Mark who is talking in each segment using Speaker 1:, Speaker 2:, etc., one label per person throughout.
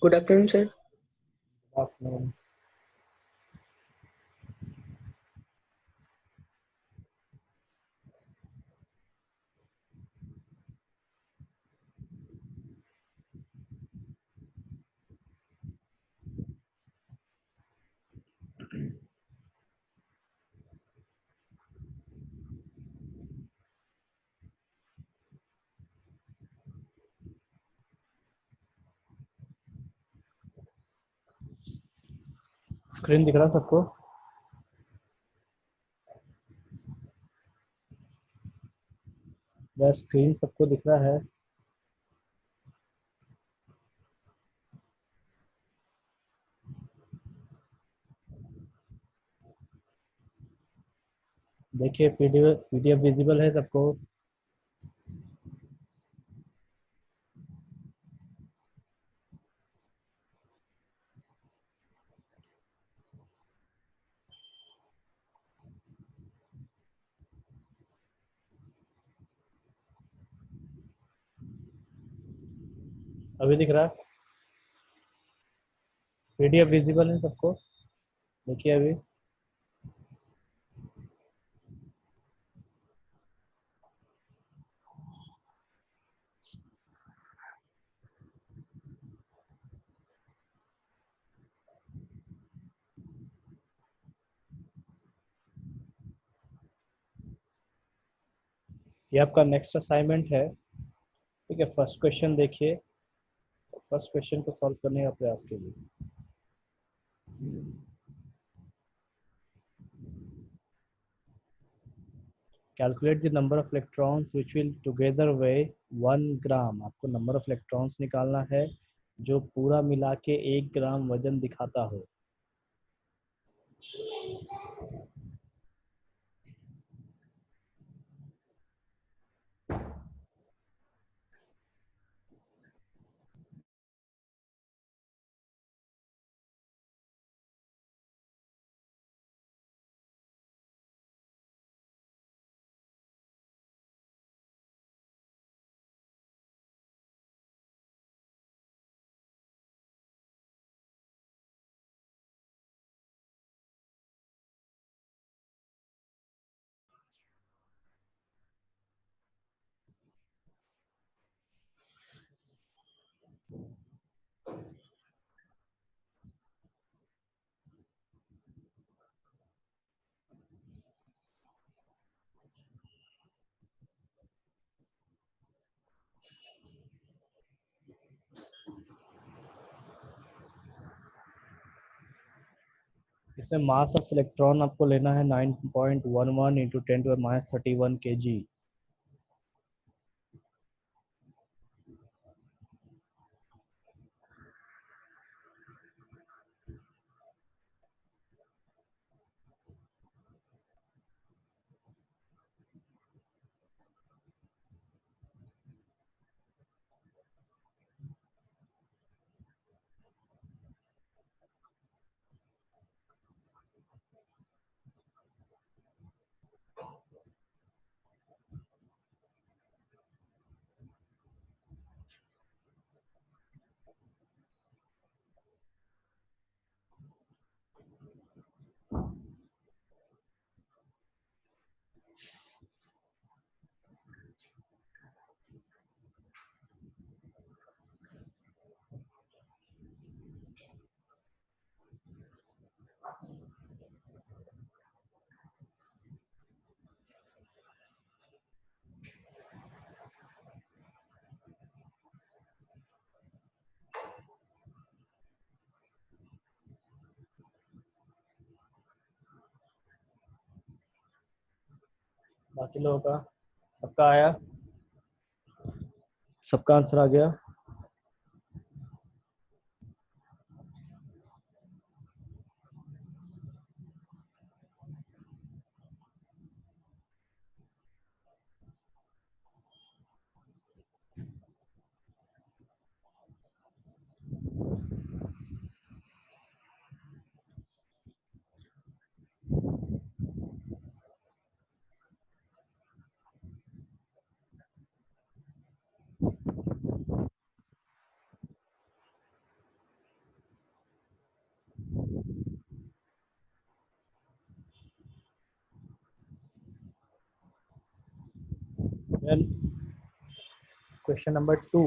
Speaker 1: Good afternoon, sir.
Speaker 2: Afternoon. Screen दिख रहा सबको? वह स्क्रीन सबको दिख रहा है? देखिए पीडीएफ विजिबल है सबको? अभी दिख रहा? पीडीएफ विजिबल है सबको? देखिए अभी। ये आपका नेक्स्ट असाइनमेंट है, ठीक है। फर्स्ट क्वेश्चन देखिए, फर्स्ट क्वेश्चन को सॉल्व करने का प्रयास कीजिए। Calculate the number of electrons which will together weigh 1 ग्राम। आपको नंबर ऑफ इलेक्ट्रॉन्स निकालना है जो पूरा मिला के 1 ग्राम वजन दिखाता हो। इसमें मास ऑफ इलेक्ट्रॉन आपको लेना है 9.11 इंटू 10⁻31 kg। बाकी लोगों का सबका आया? सबका आंसर आ गया? देन क्वेश्चन नंबर 2,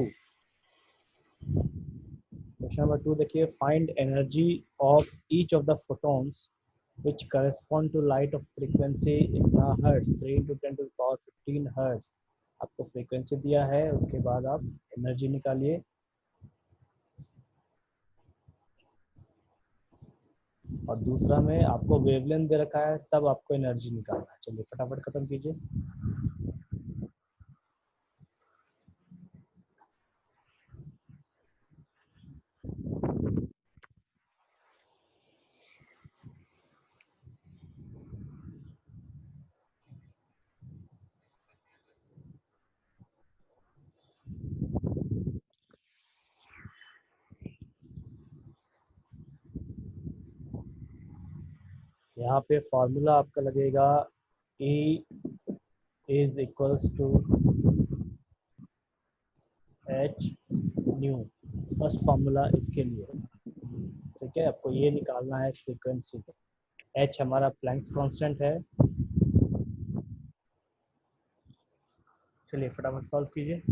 Speaker 2: देखिए, find energy of each of the photons which correspond to light of frequency in hertz 3 into 10 to the power 15 hertz। आपको फ्रीक्वेंसी दिया है, उसके बाद आप एनर्जी निकालिए। और दूसरा में आपको वेवलेंथ दे रखा है, तब आपको एनर्जी निकालना है। चलिए फटाफट खत्म कीजिए। यहाँ पे फॉर्मूला आपका लगेगा E is equals to h nu. First formula इसके लिए, ठीक है। आपको ये निकालना है फ्रीक्वेंसी। एच हमारा प्लैंक्स कांस्टेंट है। चलिए फटाफट सॉल्व कीजिए।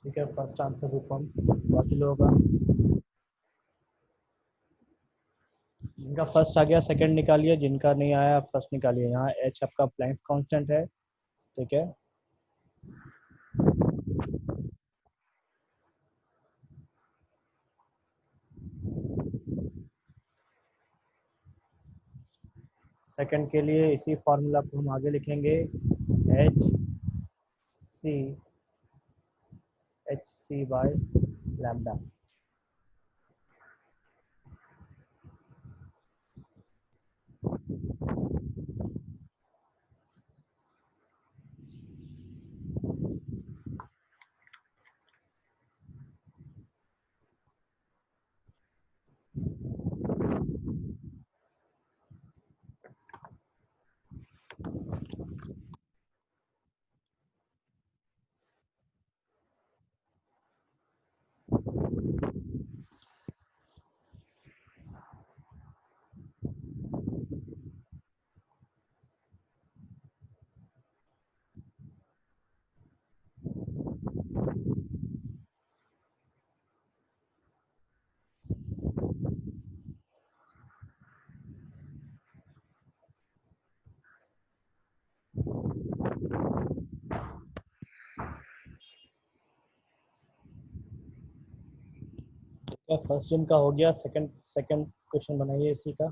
Speaker 2: ठीक है, फर्स्ट आंसर रूपम। बाकी लोगों का, जिनका फर्स्ट आ गया सेकंड निकालिए, जिनका नहीं आया फर्स्ट निकालिए। यहाँ एच आपका प्लैंक्स कांस्टेंट है, ठीक है। सेकंड के लिए इसी फार्मूला को हम आगे लिखेंगे, h c by lambda. First जिनका हो गया, सेकंड सेकंड क्वेश्चन बनाइए इसी का।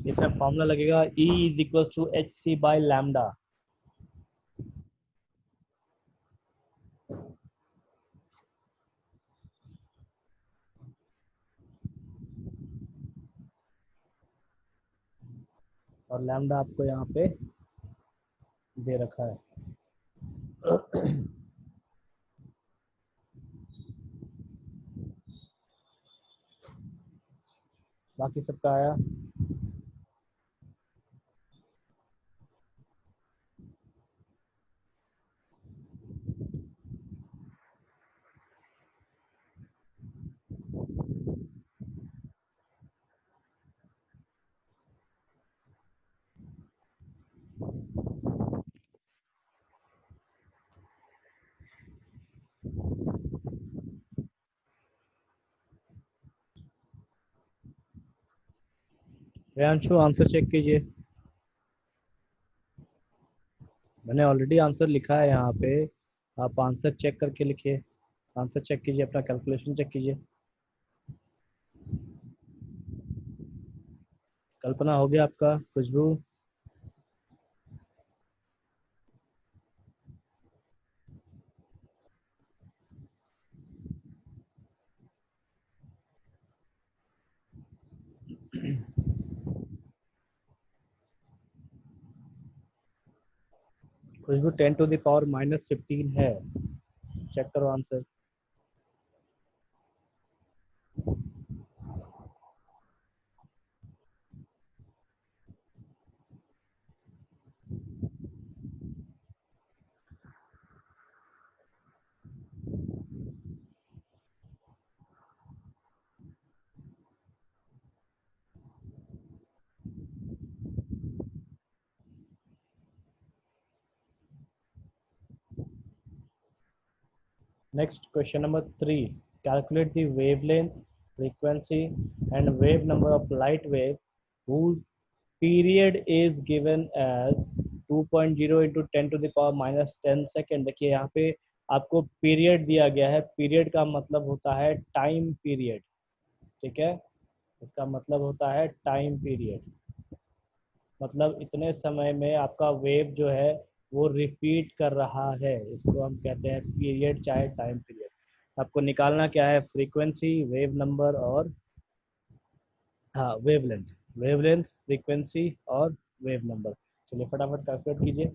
Speaker 2: इसका फॉर्मूला लगेगा E is equal to h c by lambda. और लैम्डा आपको यहाँ पे दे रखा है। बाकी सबका आया। रेयांशु आंसर चेक कीजिए। मैंने ऑलरेडी आंसर लिखा है यहाँ पे, आप आंसर चेक करके लिखिए। आंसर चेक कीजिए, अपना कैलकुलेशन चेक कीजिए। कल्पना हो गया आपका? खुशबू? खुशबू 10⁻⁻15 है। चेक करो answer. Next, question number 3. Calculate the wavelength, frequency, and wave number of light wave whose period is given as 2.0 into 10 to the power minus 10 second. देखिए यहाँ पे आपको पीरियड दिया गया है। पीरियड का मतलब होता है टाइम पीरियड। ठीक है, इसका मतलब होता है टाइम पीरियड। मतलब इतने समय में आपका वेव जो है वो रिपीट कर रहा है, इसको हम कहते हैं पीरियड, चाहे टाइम पीरियड। आपको निकालना क्या है? फ्रीक्वेंसी, वेव नंबर और हाँ वेवलेंथ। वेवलेंथ, फ्रीक्वेंसी और वेव नंबर। चलिए फटाफट कैलकुलेट कीजिए।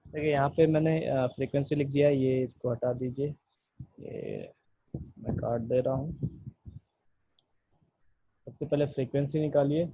Speaker 2: देखिए यहाँ पे मैंने फ्रीक्वेंसी लिख दिया, ये इसको हटा दीजिए, ये मैं काट दे रहा हूँ। सबसे पहले फ्रीक्वेंसी निकालिए।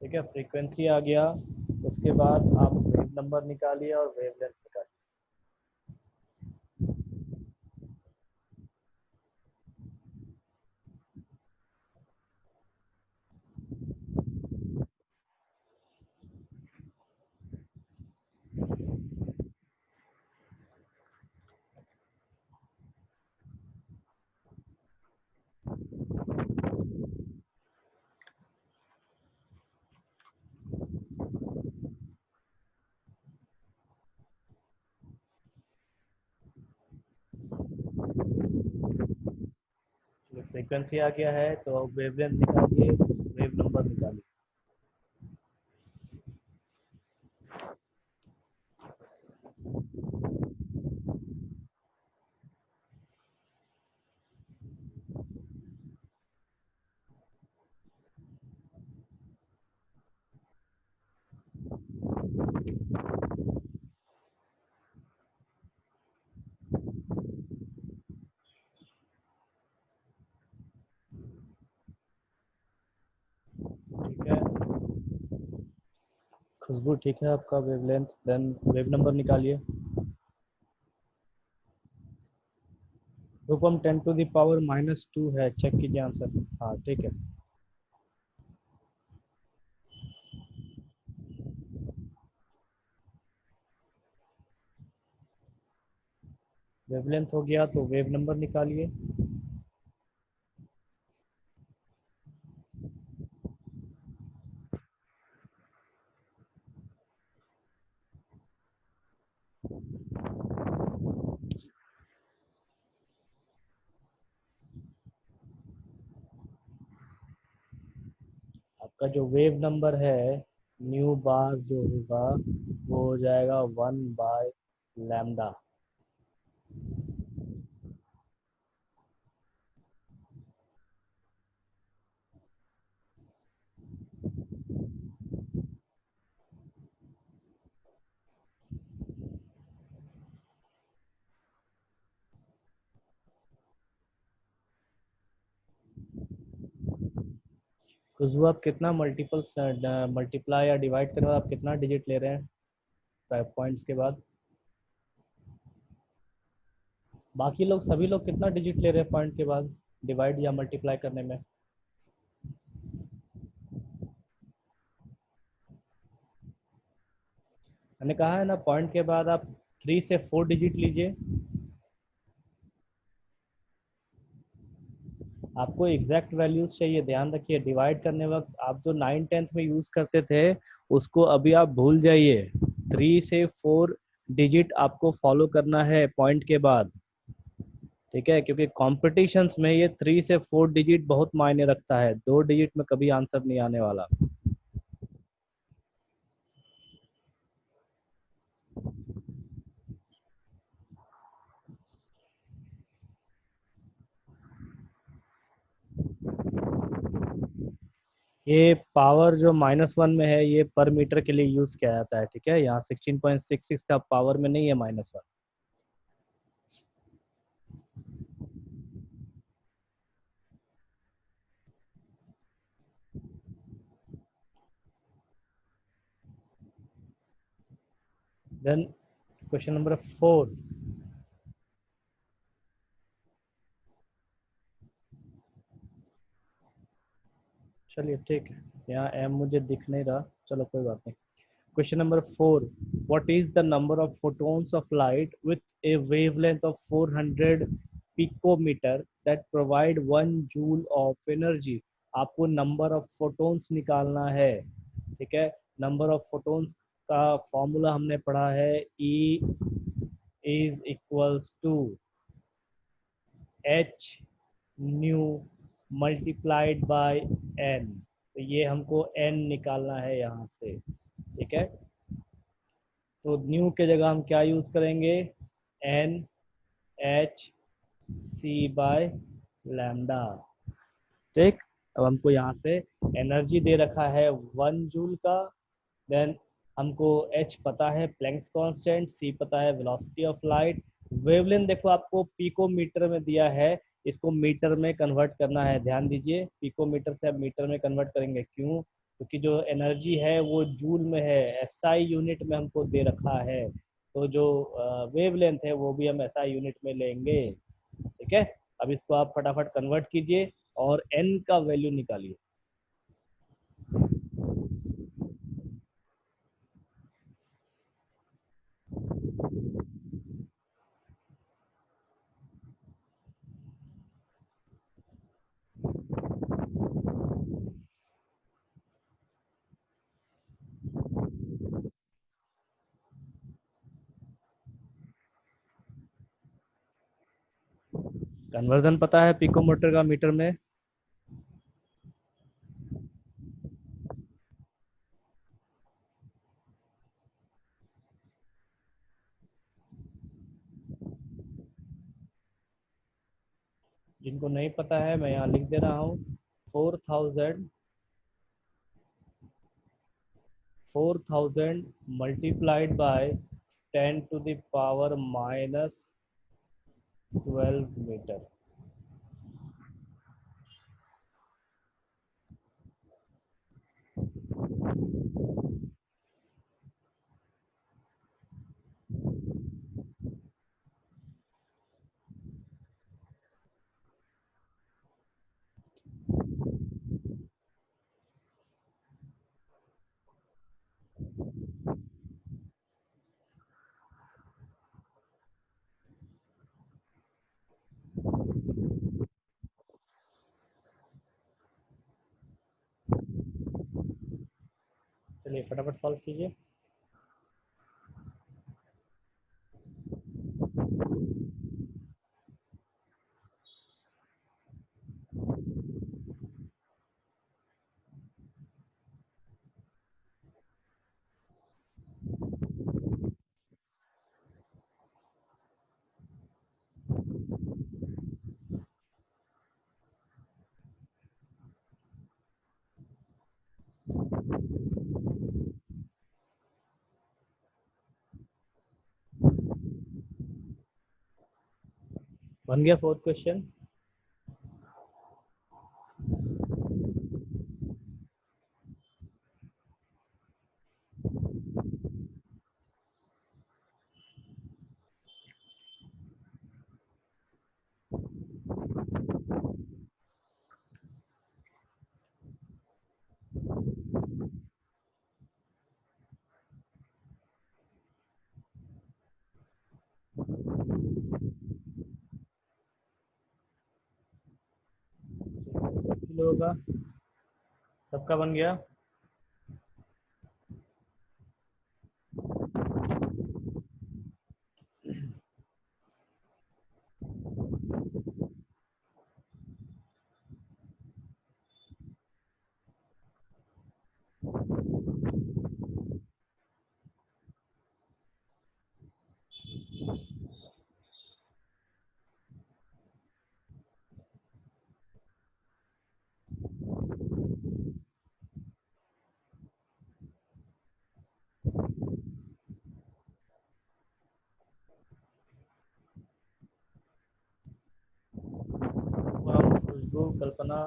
Speaker 2: ठीक है, फ्रीक्वेंसी आ गया। उसके बाद आप वेव नंबर निकालिए और वेवलेंथ निकालिए। फ्रीक्वेंसी आ गया है तो वेवलेंथ निकालिए, वेव नंबर निकालिए। ठीक है, खुशबू ठीक है आपका वेवलेंथ। देन वेव नंबर निकालिए। रूपम 10⁻⁻2 है, चेक कीजिए आंसर। हाँ ठीक है। वेवलेंथ हो गया तो वेव नंबर निकालिए। आपका जो वेव नंबर है, न्यू बार जो होगा वो हो जाएगा 1/λ। खुशबू आप कितना मल्टीप्लाई या डिवाइड करो, आप कितना डिजिट ले रहे हैं पॉइंट्स के बाद? बाकी लोग, सभी लोग कितना डिजिट ले रहे हैं पॉइंट के बाद? डिवाइड या मल्टीप्लाई करने में। मैंने कहा है ना, पॉइंट के बाद आप 3 से 4 डिजिट लीजिए। आपको एग्जैक्ट वैल्यूज चाहिए, ध्यान रखिए। डिवाइड करने वक्त आप जो 9 10th में यूज करते थे उसको अभी आप भूल जाइए। 3 से 4 डिजिट आपको फॉलो करना है पॉइंट के बाद, ठीक है? क्योंकि कॉम्पिटिशन्स में ये 3 से 4 डिजिट बहुत मायने रखता है, 2 डिजिट में कभी आंसर नहीं आने वाला। ये पावर जो -1 में है ये पर मीटर के लिए यूज किया जाता है, ठीक है? यहाँ 16.66 का पावर में नहीं है -1। Then question number 4। चलिए ठीक है, यहाँ एम मुझे दिख नहीं रहा, चलो कोई बात नहीं। Question number 4. What is the number of photons of light with a wavelength of 400 picometer that provide 1 joule of energy? आपको नंबर ऑफ फोटोन्स निकालना है, ठीक है? नंबर ऑफ फोटोन्स का फॉर्मूला हमने पढ़ा है, E is equals to h nu multiplied by n. तो ये हमको एन निकालना है यहाँ से, ठीक है? तो न्यू के जगह हम क्या यूज करेंगे? N h c by lambda, ठीक? अब हमको यहाँ से एनर्जी दे रखा है 1 जूल का। देन हमको एच पता है प्लैंक्स कांस्टेंट, सी पता है वेलोसिटी ऑफ लाइट। वेवलेंथ देखो आपको पिकोमीटर में दिया है, इसको मीटर में कन्वर्ट करना है। ध्यान दीजिए, पिकोमीटर से अब मीटर में कन्वर्ट करेंगे, क्यों? क्योंकि जो एनर्जी है वो जूल में है, एसआई यूनिट में हमको दे रखा है। तो जो वेवलेंथ है वो भी हम एसआई यूनिट में लेंगे, ठीक है? अब इसको आप फटाफट कन्वर्ट कीजिए और एन का वैल्यू निकालिए। कन्वर्जन पता है पिकोमीटर का मीटर में? जिनको नहीं पता है मैं यहाँ लिख दे रहा हूँ। 4000 मल्टीप्लाइड बाय 10⁻⁻12 मीटर। चलिए फटाफट सॉल्व कीजिए। बन गया फोर्थ क्वेश्चन। लोगों का? सबका बन गया? खुशबू, कल्पना?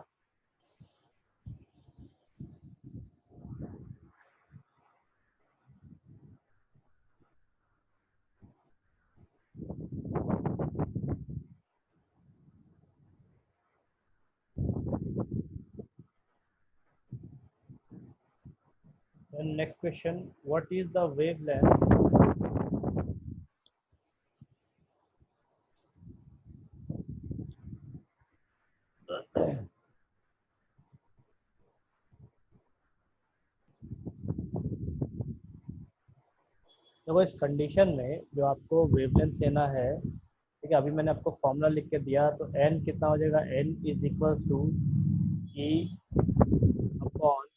Speaker 2: Then next question, what is the wavelength? देखो इस कंडीशन में जो आपको वेवलेंथ लेना है, ठीक है, अभी मैंने आपको फॉर्मूला लिख के दिया, तो n कितना हो जाएगा? n is equals to E upon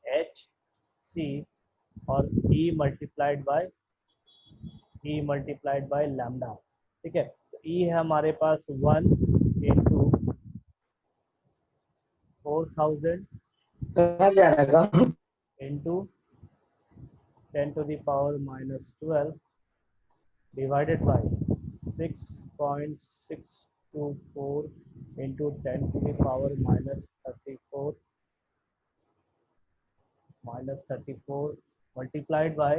Speaker 2: h c और E मल्टीप्लाइड बाय लैम्डा, ठीक है। तो E है हमारे पास 1 into 4000 into 10 to the power minus 12 divided by 6.624 into 10 to the power minus 34 multiplied by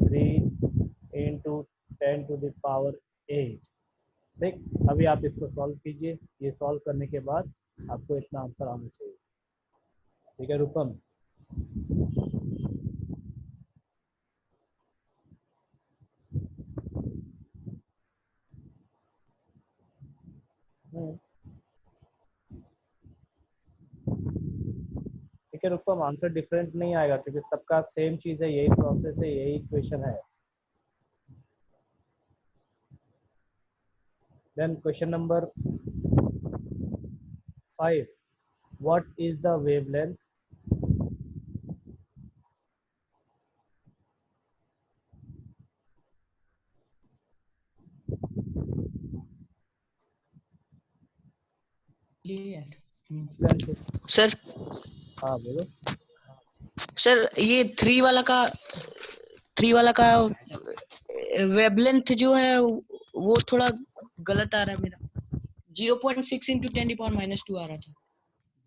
Speaker 2: 3 into 10 to the power 8। ठीक, अभी आप इसको सॉल्व कीजिए। ये सॉल्व करने के बाद आपको इतना आंसर आना चाहिए। ठीक है रूपम? ठीक है रूपम, आंसर डिफरेंट नहीं आएगा क्योंकि सबका सेम चीज़ है, यही प्रोसेस है, यही इक्वेशन है। Then question number 5, what is the wavelength?
Speaker 1: Sir
Speaker 2: हाँ बोलो।
Speaker 1: सर ये 3 वाला का वेवलेंथ जो है वो थोड़ा गलत आ रहा है मेरा। 0.6 into 10 power minus 2 आ रहा था।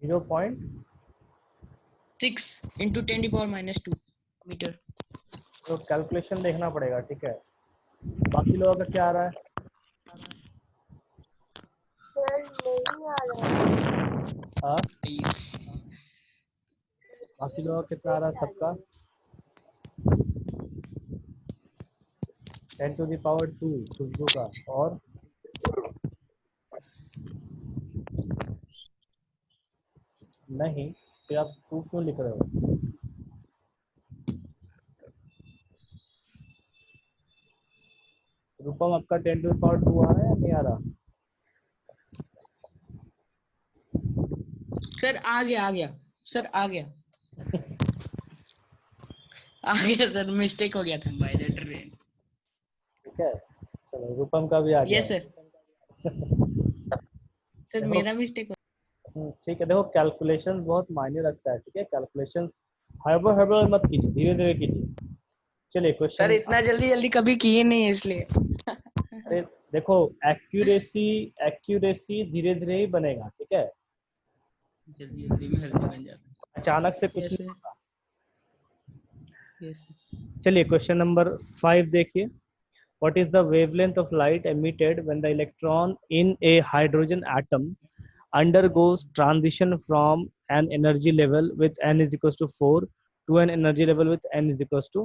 Speaker 1: 0.6 into 10 power minus 2 मीटर।
Speaker 2: तो कैलकुलेशन देखना पड़ेगा, ठीक है। बाकी लोगों का क्या आ रहा है?
Speaker 3: नहीं आ रहा है।
Speaker 2: हाँ, बाकी लोगों का कितना आ रहा है सबका? 10 to the power 2 खुशबू का, और नहीं, फिर आप 2 क्यों लिख रहे हो? रूपम आपका 10 to the power 2 आ रहा है या नहीं आ रहा?
Speaker 1: सर आ गया सर, आ गया सर, मिस्टेक हो गया था बाय द ट्रेन।
Speaker 2: ठीक है, चलो रूपम का भी आ गया।
Speaker 1: Yes sir. सर मेरा मिस्टेक।
Speaker 2: ठीक है, देखो कैलकुलेशन बहुत मायने रखता है, ठीक है। कैलकुलेशन हड़बड़ मत कीजिए, धीरे धीरे कीजिए। चलिए क्वेश्चन।
Speaker 1: सर इतना जल्दी कभी किए नहीं इसलिए।
Speaker 2: देखो एक्यूरेसी धीरे धीरे ही बनेगा, ठीक है।
Speaker 1: जल्दी में हल्दी बन जाता है,
Speaker 2: अचानक से कुछ
Speaker 1: Yes,
Speaker 2: नहीं होगा।
Speaker 1: Yes.
Speaker 2: चलिए क्वेश्चन नंबर 5 देखिए। What is the wavelength of light emitted when the electron in a hydrogen atom undergoes transition from an energy level with n is equals to 4 to an energy level with n is equals to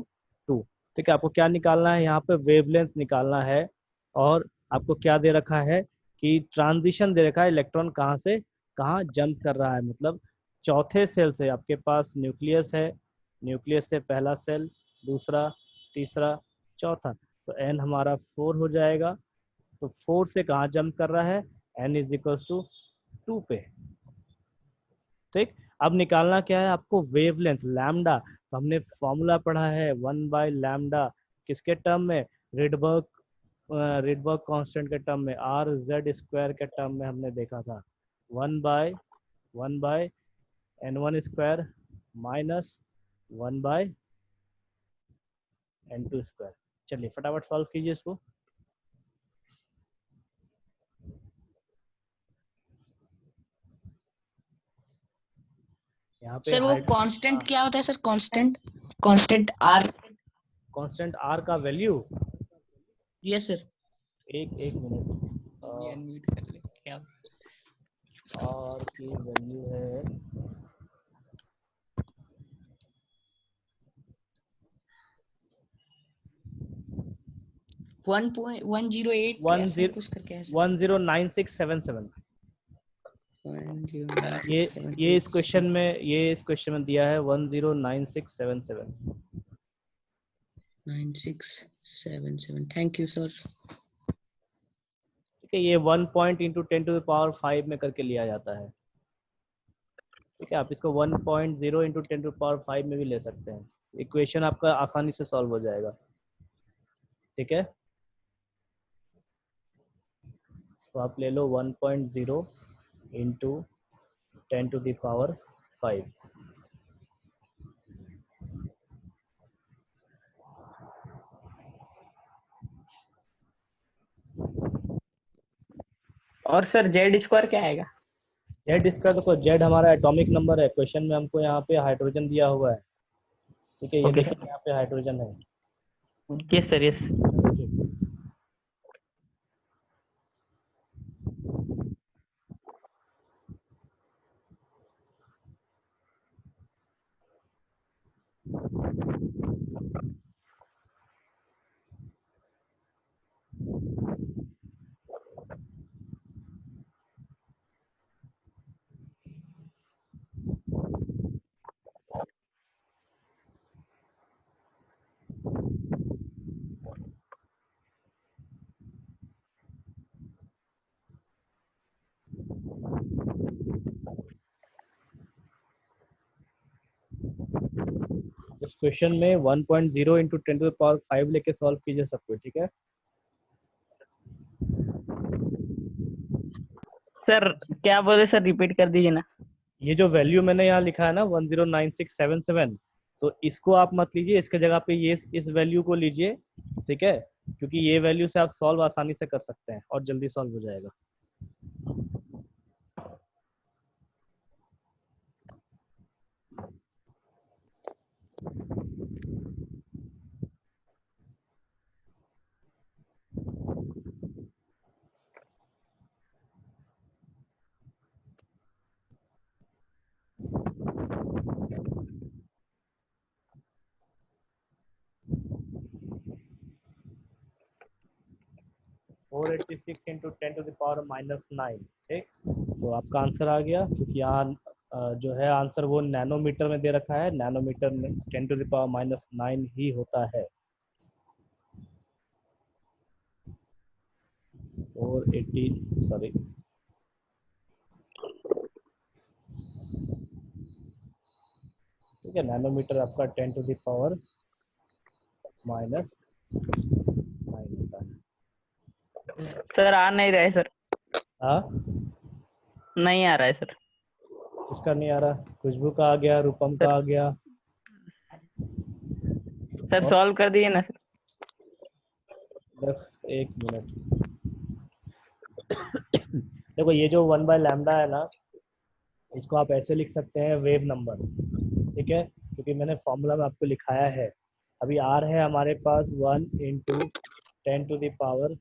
Speaker 2: 2? ठीक है, आपको क्या निकालना है? यहाँ पे wavelength निकालना है, और आपको क्या दे रखा है कि ट्रांजिशन दे रखा है, इलेक्ट्रॉन कहाँ से कहाँ जंप कर रहा है, मतलब चौथे सेल से। आपके पास न्यूक्लियस है, न्यूक्लियस से पहला सेल, दूसरा, तीसरा, चौथा, तो n हमारा 4 हो जाएगा। तो 4 से कहाँ जंप कर रहा है, n इज इक्वल्स टू 2 पे। ठीक, अब निकालना क्या है आपको, वेवलेंथ लैम्डा। तो हमने फॉर्मूला पढ़ा है 1/λ, किसके टर्म में, रिडबर्ग रिडबर्ग कांस्टेंट के टर्म में, आर जेड स्क्वायर के टर्म में हमने देखा था। 1/n1 square minus 1/n2 square. चलिए फटाफट सॉल्व कीजिए इसको। यहाँ पे
Speaker 1: सर वो कांस्टेंट क्या होता है sir? Constant, constant R.
Speaker 2: Constant R का वैल्यू,
Speaker 1: यस सर।
Speaker 2: एक मिनट,
Speaker 1: अनम्यूट कर ले क्या?
Speaker 2: आर की वैल्यू है
Speaker 1: 1.108 ऐसा कुछ करके है सर।
Speaker 2: 109677। ये
Speaker 1: 1096787।
Speaker 2: इस क्वेश्चन में, दिया है 109677।
Speaker 1: 9677, थैंक यू सर।
Speaker 2: ठीक है, ये 1 पॉइंट इंटू 10⁵ में करके लिया जाता है। ठीक है, आप इसको 1.0 इंटू 10⁵ में भी ले सकते हैं। इक्वेशन आपका आसानी से सॉल्व हो जाएगा। ठीक है, तो आप ले लो 1.0 इंटू 10⁵.
Speaker 4: और सर जेड स्क्वायर क्या आएगा?
Speaker 2: जेड इसका देखो, जेड हमारा एटॉमिक नंबर है। क्वेश्चन में हमको यहाँ पे हाइड्रोजन दिया हुआ है। ठीक है, ये
Speaker 4: ओके
Speaker 2: देखिए यहाँ पे हाइड्रोजन है।
Speaker 4: Yes sir yes.
Speaker 2: 'इस क्वेश्चन में 1.0 इंटू 10⁵ लेके सॉल्व कीजिए सबको। ठीक है,
Speaker 4: सर क्या बोले सर, रिपीट कर दीजिए ना।
Speaker 2: ये जो वैल्यू मैंने यहाँ लिखा है ना 109677, तो इसको आप मत लीजिए, इसके जगह पे ये इस वैल्यू को लीजिए। ठीक है, क्योंकि ये वैल्यू से आप सॉल्व आसानी से कर सकते हैं और जल्दी सॉल्व हो जाएगा। Four 86 into 10⁻⁻9। ठीक, तो आपका आंसर आ गया, क्योंकि यहाँ जो है आंसर वो नैनोमीटर में दे रखा है। नैनोमीटर में 10⁻⁻9 ही होता है। 480, सॉरी, ठीक है, नैनोमीटर आपका 10⁻⁻9 होता है।
Speaker 4: सर आ नहीं रहा है सर,
Speaker 2: हाँ,
Speaker 4: नहीं आ रहा है सर।
Speaker 2: इसका नहीं आ रहा, खुशबू का आ गया, रूपम का
Speaker 4: सर
Speaker 2: आ गया।
Speaker 4: सर
Speaker 2: और
Speaker 4: सॉल्व कर दिए ना सर।
Speaker 2: बस एक मिनट। देखो, ये जो 1/λ है ना, इसको आप ऐसे लिख सकते हैं, वेव नंबर। ठीक है, क्योंकि मैंने फॉर्मूला में आपको लिखाया है। अभी आर है हमारे पास 1 इंटू 10⁵,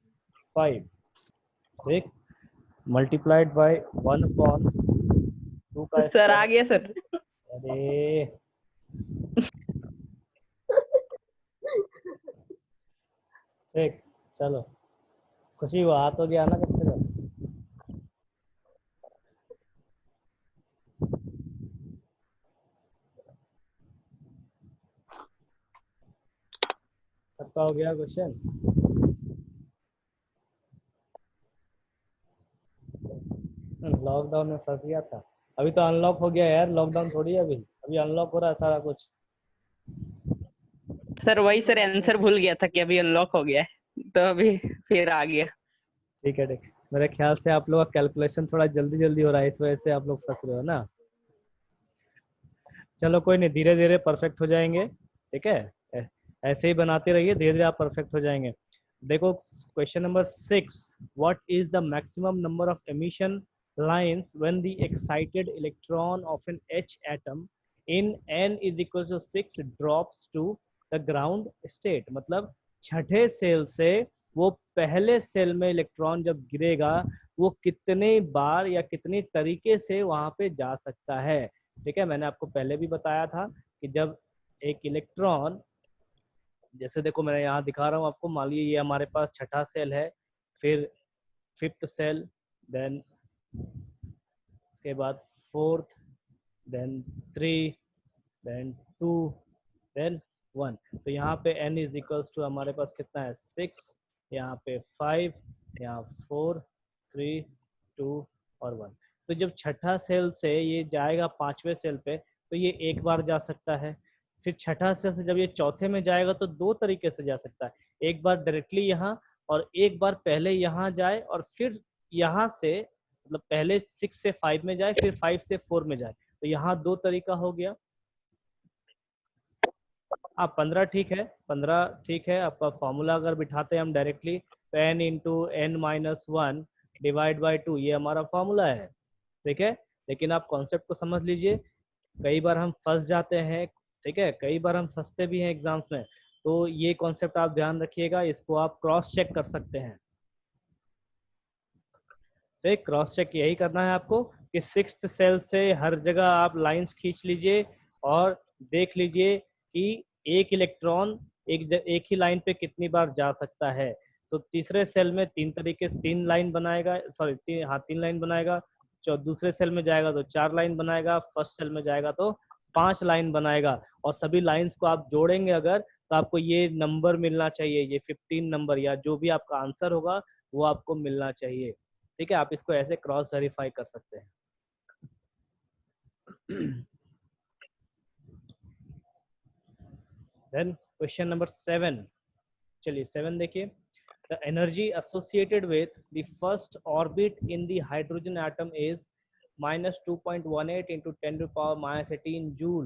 Speaker 2: ठीक, मल्टीप्लाइड बाई 1/2 का
Speaker 4: सर आ
Speaker 2: स्क्वायर।
Speaker 4: गया सर।
Speaker 2: अरे ठीक, चलो, खुशी हुआ, आ तो गया ना कम से कम। हो गया क्वेश्चन? लॉकडाउन में फंस गया था। अभी तो अनलॉक हो गया यार, लॉकडाउन थोड़ी है अभी, अभी अनलॉक हो रहा है सारा कुछ।
Speaker 4: सर वही सर आंसर भूल गया था कि अभी अनलॉक हो गया है, तो अभी फिर आ गया।
Speaker 2: ठीक है ठीक। मेरे ख्याल से आप लोग का कैलकुलेशन थोड़ा जल्दी जल्दी हो रहा है, इस वजह से आप लोग फंस रहे हो ना। चलो कोई नहीं, धीरे धीरे परफेक्ट हो जाएंगे। ठीक है, ऐसे ही बनाते रहिए, धीरे धीरे आप परफेक्ट हो जाएंगे। देखो question number 6, what is the maximum number of emission lines when the excited electron of an H atom in n is equal to 6 drops to the ground state. मतलब छठे सेल से वो पहले सेल में electron जब गिरेगा, वो कितने बार या कितनी तरीके से वहां पे जा सकता है। ठीक है, मैंने आपको पहले भी बताया था कि जब एक इलेक्ट्रॉन, जैसे देखो मैं यहाँ दिखा रहा हूँ आपको, मान लीजिए ये हमारे पास छठा सेल है, फिर फिफ्थ सेल, देन उसके बाद फोर्थ, देन 3, देन 2, देन 1। तो यहाँ पे n इज इक्वल्स टू हमारे पास कितना है 6, यहाँ पे 5, यहाँ 4, 3, 2 और 1। तो जब छठा सेल से ये जाएगा पांचवें सेल पे, तो ये एक बार जा सकता है। फिर छठा सेल से जब ये चौथे में जाएगा तो दो तरीके से जा सकता है, एक बार डायरेक्टली यहाँ, और एक बार पहले यहाँ जाए और फिर यहाँ से, मतलब पहले 6 से 5 में जाए, फिर 5 से 4 में जाए। तो यहाँ दो तरीका हो गया। हाँ 15 ठीक है, 15 ठीक है। आपका फॉर्मूला अगर बिठाते हैं हम डायरेक्टली, तो n into n minus one divide by 2, ये हमारा फॉर्मूला है। ठीक है, लेकिन आप कॉन्सेप्ट को समझ लीजिए, कई बार हम फंस जाते हैं। ठीक है, कई बार हम फंसते भी हैं एग्जाम्स में, तो ये कॉन्सेप्ट आप ध्यान रखिएगा, इसको आप क्रॉस चेक कर सकते हैं। तो क्रॉस चेक यही करना है आपको कि सिक्स्थ सेल से हर जगह आप लाइंस खींच लीजिए और देख लीजिए कि एक इलेक्ट्रॉन एक ही लाइन पे कितनी बार जा सकता है। तो तीसरे सेल में तीन लाइन बनाएगा, सॉरी तीन लाइन बनाएगा। दूसरे सेल में जाएगा तो 4 लाइन बनाएगा, फर्स्ट सेल में जाएगा तो 5 लाइन बनाएगा। और सभी लाइंस को आप जोड़ेंगे अगर, तो आपको ये नंबर मिलना चाहिए, ये 15 नंबर, या जो भी आपका आंसर होगा वो आपको मिलना चाहिए। ठीक है, आप इसको ऐसे क्रॉस वेरीफाई कर सकते हैं। देन क्वेश्चन नंबर 7, चलिए 7 देखिए। The energy associated with the first orbit in the hydrogen atom is -2.18 into 10 to the power -18 joule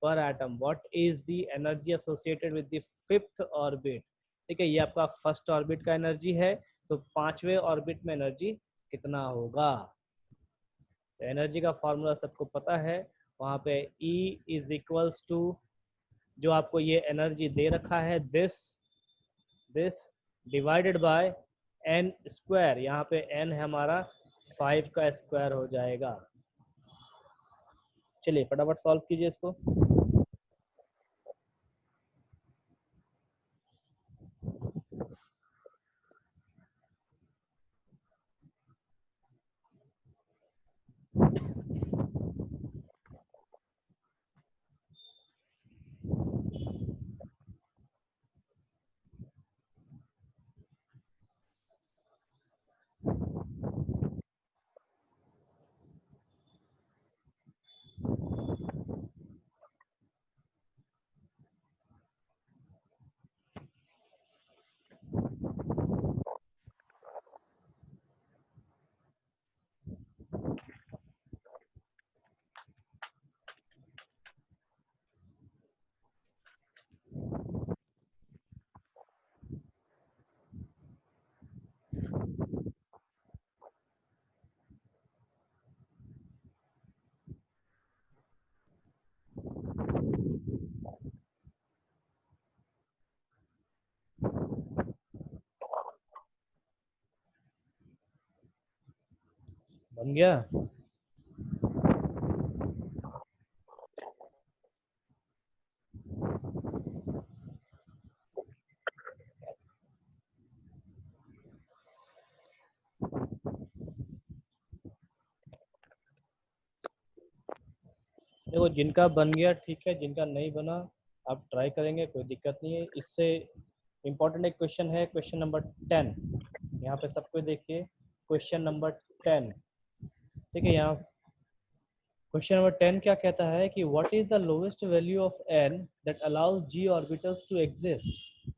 Speaker 2: पर atom. What is the energy associated with the fifth orbit. ठीक है, ये आपका फर्स्ट ऑर्बिट का energy है, तो पांचवें ऑर्बिट में एनर्जी कितना होगा। तो एनर्जी का फॉर्मूला सबको पता है, वहाँ पे E इज इक्वल्स टू, जो आपको ये एनर्जी दे रखा है, this divided by n square. यहाँ पे n है हमारा 5 का स्क्वायर हो जाएगा। चलिए फटाफट सॉल्व कीजिए इसको। बन गया। देखो जिनका बन गया ठीक है, जिनका नहीं बना आप ट्राई करेंगे, कोई दिक्कत नहीं है। इससे इंपॉर्टेंट एक क्वेश्चन है, क्वेश्चन नंबर 10। यहाँ पे सबको देखिए, क्वेश्चन नंबर 10, ठीक है। यहाँ क्वेश्चन नंबर 10 क्या कहता है कि what is the lowest value of n that allows g orbitals to exist.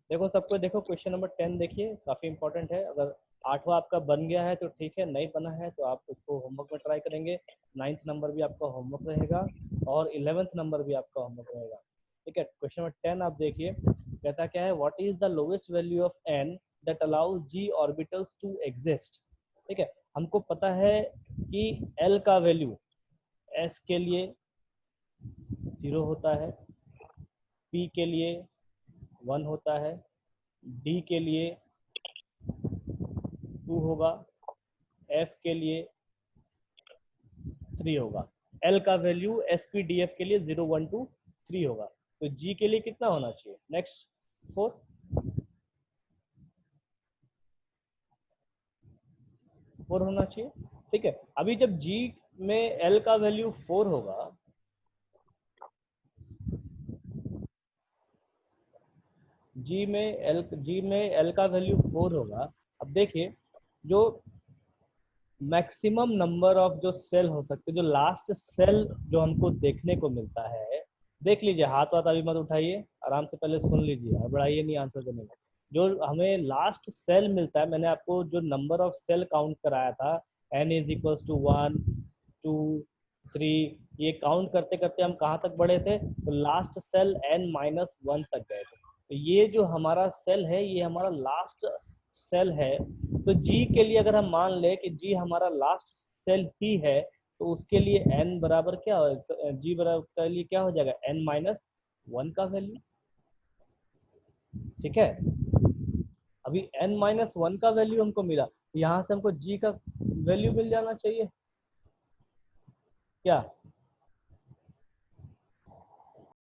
Speaker 2: देखो सबको, देखो क्वेश्चन नंबर 10 देखिए, काफी इंपॉर्टेंट है। अगर 8वां आपका बन गया है तो ठीक है, नहीं बना है तो आप उसको होमवर्क में ट्राई करेंगे। 9th नंबर भी आपका होमवर्क रहेगा और 11th नंबर भी आपका होमवर्क रहेगा, ठीक है। क्वेश्चन नंबर 10 आप देखिए, कहता क्या है, what is the lowest value of n that allows g orbitals to exist, ठीक है। हमको पता है कि l का वैल्यू s के लिए 0 होता है, p के लिए 1 होता है, d के लिए 2 होगा, f के लिए 3 होगा। l का वैल्यू spdf के लिए 0 1 2 3 होगा, तो g के लिए कितना होना चाहिए? नेक्स्ट 4 होना चाहिए, ठीक है। अभी जब g में l का वैल्यू 4 होगा, g में l का वैल्यू 4 होगा। अब देखिए, जो मैक्सिमम नंबर ऑफ जो सेल हो सकते, जो लास्ट सेल जो हमको देखने को मिलता है, देख लीजिए, हाथ वाथ अभी मत उठाइए, आराम से पहले सुन लीजिए, हड़बड़ाइए नहीं आंसर देने में। जो हमें लास्ट सेल मिलता है, मैंने आपको जो नंबर ऑफ सेल काउंट कराया था, n इज इक्वल्स टू 1 2 3, ये काउंट करते करते हम कहाँ तक बढ़े थे? तो लास्ट सेल n-1 तक गए थे। तो ये जो हमारा सेल है, ये हमारा लास्ट सेल है। तो g के लिए अगर हम मान ले कि g हमारा लास्ट सेल ही है, तो उसके लिए n बराबर क्या हो, g बराबर के लिए क्या हो जाएगा? n-1 का वैल्यू, ठीक है। अभी n-1 का वैल्यू हमको मिला, तो यहाँ से हमको g का वैल्यू मिल जाना चाहिए क्या?